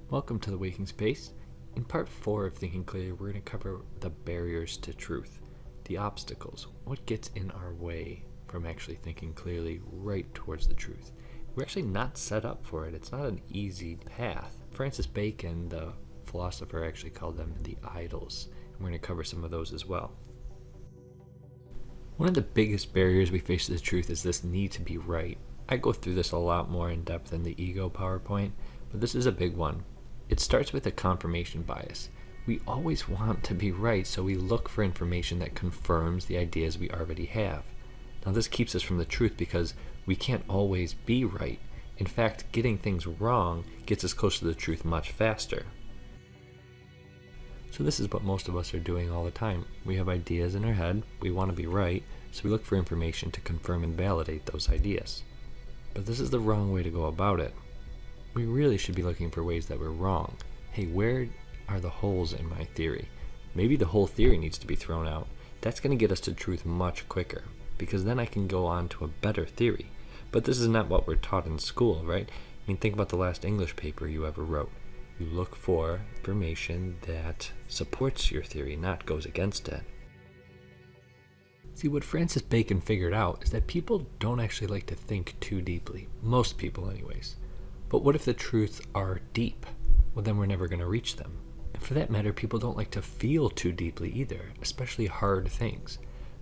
Welcome to the Waking Space. In part 4 of Thinking Clearly, we're going to cover the barriers to truth, the obstacles, what gets in our way from actually thinking clearly right towards the truth. We're actually not set up for it. It's not an easy path. Francis Bacon, the philosopher, actually called them the idols, and we're going to cover some of those as well. One of the biggest barriers we face to the truth is this need to be right. I go through this a lot more in depth in the ego PowerPoint, but this is a big one. It starts with a confirmation bias. We always want to be right, so we look for information that confirms the ideas we already have. Now this keeps us from the truth because we can't always be right. In fact, getting things wrong gets us close to the truth much faster. So this is what most of us are doing all the time. We have ideas in our head, we want to be right, so we look for information to confirm and validate those ideas. But this is the wrong way to go about it. We really should be looking for ways that we're wrong. Hey, where are the holes in my theory? Maybe the whole theory needs to be thrown out. That's going to get us to truth much quicker, because then I can go on to a better theory. But this is not what we're taught in school, right? I mean, think about the last English paper you ever wrote. You look for information that supports your theory, not goes against it. See, what Francis Bacon figured out is that people don't actually like to think too deeply. Most people anyways. But what if the truths are deep? Well, then we're never going to reach them. And for that matter, people don't like to feel too deeply either, especially hard things.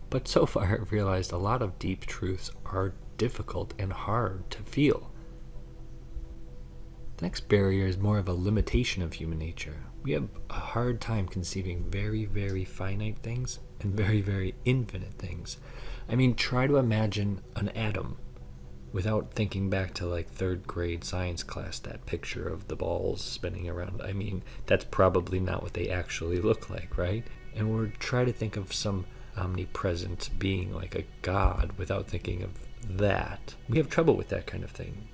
But so far, I've realized a lot of deep truths are difficult and hard to feel. The next barrier is more of a limitation of human nature. We have a hard time conceiving very, very finite things and very, very infinite things. I mean, try to imagine an atom without thinking back to like third grade science class, that picture of the balls spinning around. I mean, that's probably not what they actually look like, right? And we're trying to think of some omnipresent being like a god without thinking of that. We have trouble with that kind of thing.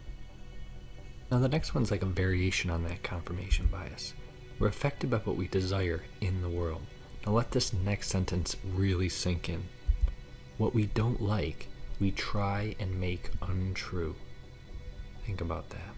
Now the next one's like a variation on that confirmation bias. We're affected by what we desire in the world. Now let this next sentence really sink in. What we don't like, we try and make untrue. Think about that.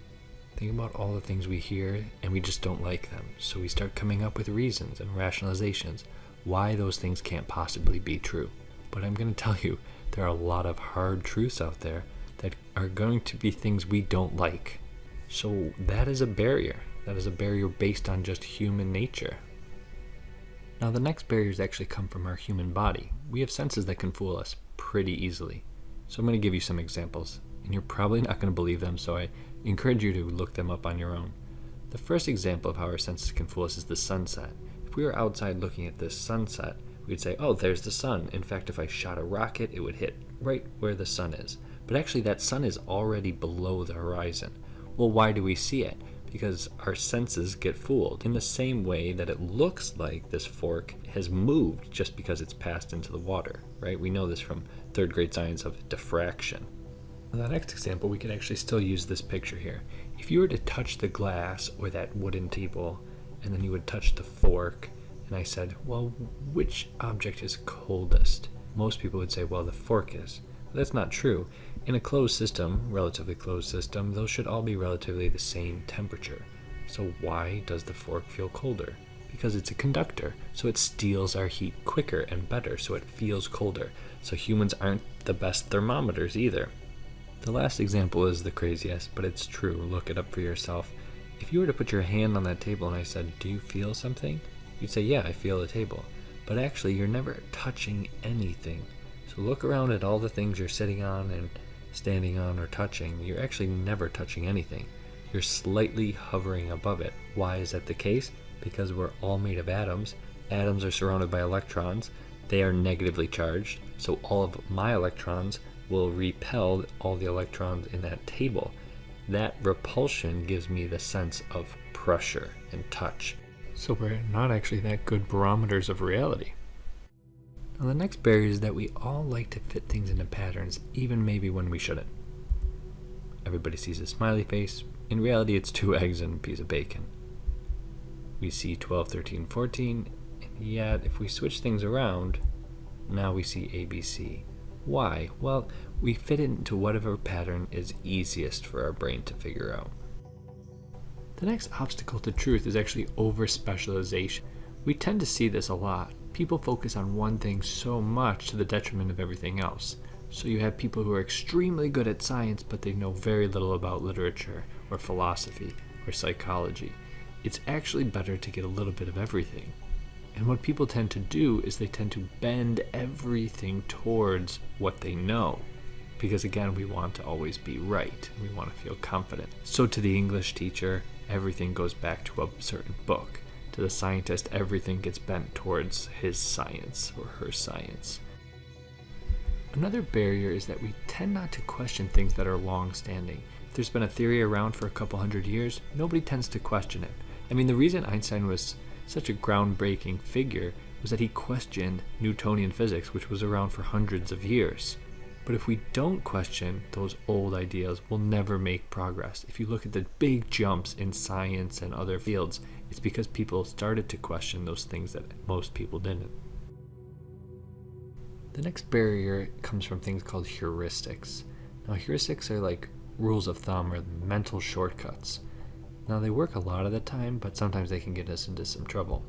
Think about all the things we hear and we just don't like them. So we start coming up with reasons and rationalizations why those things can't possibly be true. But I'm going to tell you, there are a lot of hard truths out there that are going to be things we don't like. So that is a barrier. That is a barrier based on just human nature. Now the next barriers actually come from our human body. We have senses that can fool us pretty easily. So I'm going to give you some examples, and you're probably not going to believe them, so I encourage you to look them up on your own. The first example of how our senses can fool us is the sunset. If we were outside looking at this sunset, we'd say, oh, there's the sun. In fact, if I shot a rocket, it would hit right where the sun is. But actually, that sun is already below the horizon. Well, why do we see it? Because our senses get fooled in the same way that it looks like this fork has moved just because it's passed into the water, right? We know this from third grade science of diffraction. In the next example, we could actually still use this picture here. If you were to touch the glass or that wooden table, and then you would touch the fork, and I said, well, which object is coldest? Most people would say, well, the fork is. But that's not true. In a closed system, relatively closed system, those should all be relatively the same temperature. So why does the fork feel colder? Because it's a conductor, so it steals our heat quicker and better, so it feels colder. So humans aren't the best thermometers either. The last example is the craziest, but it's true. Look it up for yourself. If you were to put your hand on that table and I said, do you feel something? You'd say, yeah, I feel the table. But actually, you're never touching anything. So look around at all the things you're sitting on and standing on or touching. You're actually never touching anything. You're slightly hovering above it. Why is that the case? Because we're all made of atoms. Atoms are surrounded by electrons. They are negatively charged. So all of my electrons will repel all the electrons in that table. That repulsion gives me the sense of pressure and touch. So we're not actually that good barometers of reality. Now the next barrier is that we all like to fit things into patterns, even maybe when we shouldn't. Everybody sees a smiley face. In reality, it's 2 eggs and a piece of bacon. We see 12, 13, 14, and yet if we switch things around, now we see ABC. Why? Well, we fit it into whatever pattern is easiest for our brain to figure out. The next obstacle to truth is actually over-specialization. We tend to see this a lot. People focus on one thing so much to the detriment of everything else. So you have people who are extremely good at science, but they know very little about literature or philosophy or psychology. It's actually better to get a little bit of everything. And what people tend to do is they tend to bend everything towards what they know. Because again, we want to always be right. We want to feel confident. So to the English teacher, everything goes back to a certain book. To the scientist, everything gets bent towards his science or her science. Another barrier is that we tend not to question things that are long-standing. If there's been a theory around for a couple hundred years, nobody tends to question it. I mean, the reason Einstein was such a groundbreaking figure was that he questioned Newtonian physics, which was around for hundreds of years. But if we don't question those old ideas, we'll never make progress. If you look at the big jumps in science and other fields, it's because people started to question those things that most people didn't. The next barrier comes from things called heuristics. Now, heuristics are like rules of thumb or mental shortcuts. Now, they work a lot of the time, but sometimes they can get us into some trouble.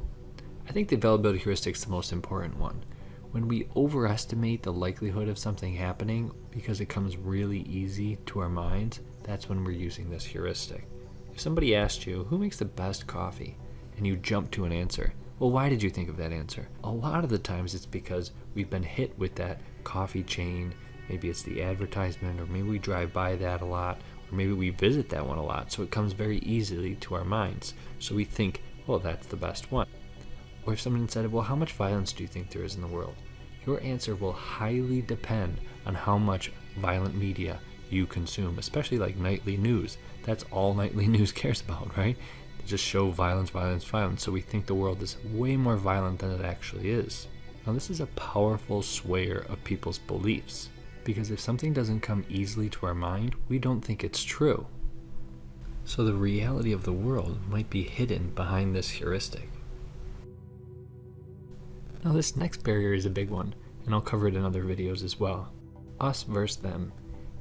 I think the availability heuristic is the most important one. When we overestimate the likelihood of something happening because it comes really easy to our minds, that's when we're using this heuristic. If somebody asked you, who makes the best coffee? And you jump to an answer, well, why did you think of that answer? A lot of the times it's because we've been hit with that coffee chain. Maybe it's the advertisement, or maybe we drive by that a lot, or maybe we visit that one a lot, so it comes very easily to our minds. So we think, well, that's the best one. Or if someone said, well, how much violence do you think there is in the world? Your answer will highly depend on how much violent media you consume, especially like nightly news. That's all nightly news cares about, right? They just show violence, violence, violence. So we think the world is way more violent than it actually is. Now, this is a powerful swayer of people's beliefs, because if something doesn't come easily to our mind, we don't think it's true. So the reality of the world might be hidden behind this heuristic. Now, this next barrier is a big one, and I'll cover it in other videos as well. Us versus them.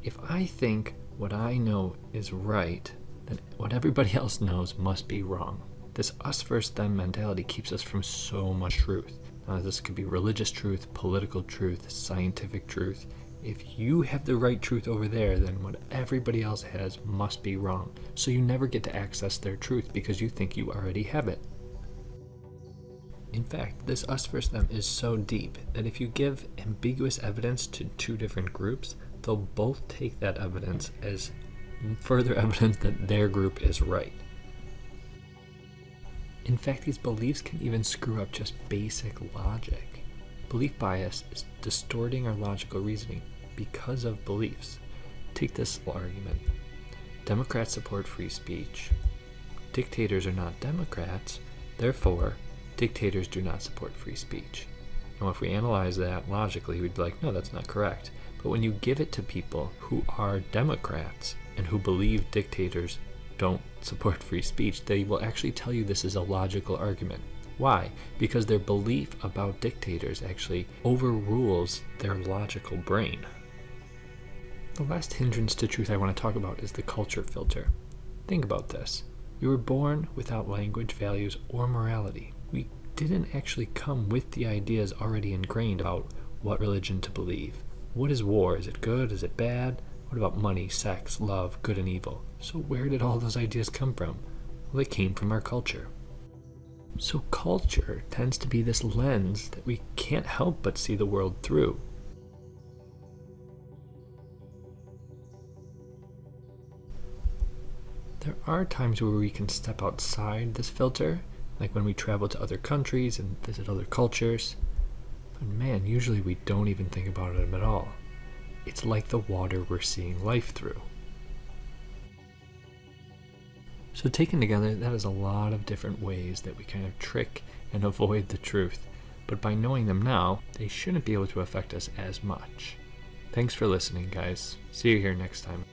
If I think what I know is right, then what everybody else knows must be wrong. This us versus them mentality keeps us from so much truth. Now, this could be religious truth, political truth, scientific truth. If you have the right truth over there, then what everybody else has must be wrong. So you never get to access their truth because you think you already have it. In fact, this us versus them is so deep that if you give ambiguous evidence to two different groups, they'll both take that evidence as further evidence that their group is right. In fact, these beliefs can even screw up just basic logic. Belief bias is distorting our logical reasoning because of beliefs. Take this argument. Democrats support free speech. Dictators are not Democrats, therefore, dictators do not support free speech. Now, if we analyze that logically, we'd be like, no, that's not correct. But when you give it to people who are Democrats and who believe dictators don't support free speech, they will actually tell you this is a logical argument. Why? Because their belief about dictators actually overrules their logical brain. The last hindrance to truth I want to talk about is the culture filter. Think about this. We were born without language, values, or morality. We didn't actually come with the ideas already ingrained about what religion to believe. What is war? Is it good? Is it bad? What about money, sex, love, good and evil? So where did all those ideas come from? Well, they came from our culture. So culture tends to be this lens that we can't help but see the world through. There are times where we can step outside this filter, like when we travel to other countries and visit other cultures. But man, usually we don't even think about it at all. It's like the water we're seeing life through. So taken together, that is a lot of different ways that we kind of trick and avoid the truth. But by knowing them now, they shouldn't be able to affect us as much. Thanks for listening, guys. See you here next time.